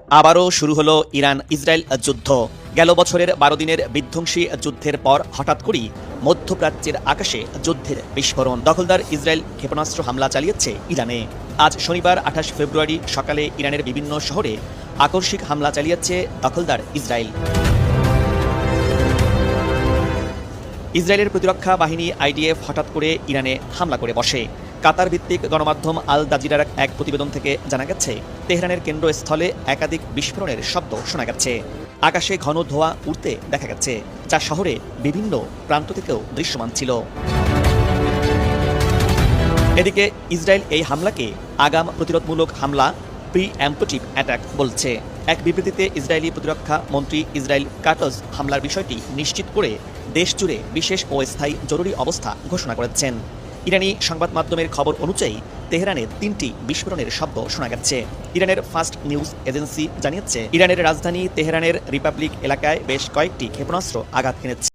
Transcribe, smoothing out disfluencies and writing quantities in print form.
আবারও শুরু হলো ইরান ইসরায়েল যুদ্ধ। গেল বছরের ১২ দিনের বিধ্বংসী যুদ্ধের পর হঠাৎ করেই মধ্যপ্রাচ্যের আকাশে যুদ্ধের বিস্ফোরণ। দখলদার ইসরায়েল ক্ষেপণাস্ত্র হামলা চালিয়েছে ইরানে। আজ শনিবার ২৮ ফেব্রুয়ারি সকালে ইরানের বিভিন্ন শহরে আকস্মিক হামলা চালিয়েছে দখলদার ইসরায়েল। ইসরায়েলের প্রতিরক্ষা বাহিনী আইডিএফ হঠাৎ করে ইরানে হামলা করে বসে। কাতার ভিত্তিক গণমাধ্যম আল জাজিরার এক প্রতিবেদন থেকে জানা গেছে, তেহরানের কেন্দ্রস্থলে একাধিক বিস্ফোরণের শব্দ শোনা গেছে। আকাশে ঘন ধোঁয়া উড়তে দেখা গেছে, যা শহরে বিভিন্ন প্রান্ত থেকেও দৃশ্যমান ছিল। এদিকে ইসরায়েল এই হামলাকে আগাম প্রতিরোধমূলক হামলা, প্রি-এম্পটিভ অ্যাটাক বলছে। এক বিবৃতিতে ইসরায়েলি প্রতিরক্ষা মন্ত্রী ইসরায়েল কাটজ হামলার বিষয়টি নিশ্চিত করে দেশজুড়ে বিশেষ ও স্থায়ী জরুরি অবস্থা ঘোষণা করেছেন। ইরানি সংবাদ মাধ্যমের খবর অনুযায়ী তেহরানে ৩টি বিস্ফোরণের শব্দ শোনা গেছে। ইরানের ফার্স্ট নিউজ এজেন্সি জানিয়েছে, ইরানের রাজধানী তেহরানের রিপাবলিক এলাকায় বেশ কয়েকটি ক্ষেপণাস্ত্র আঘাত হেনেছে।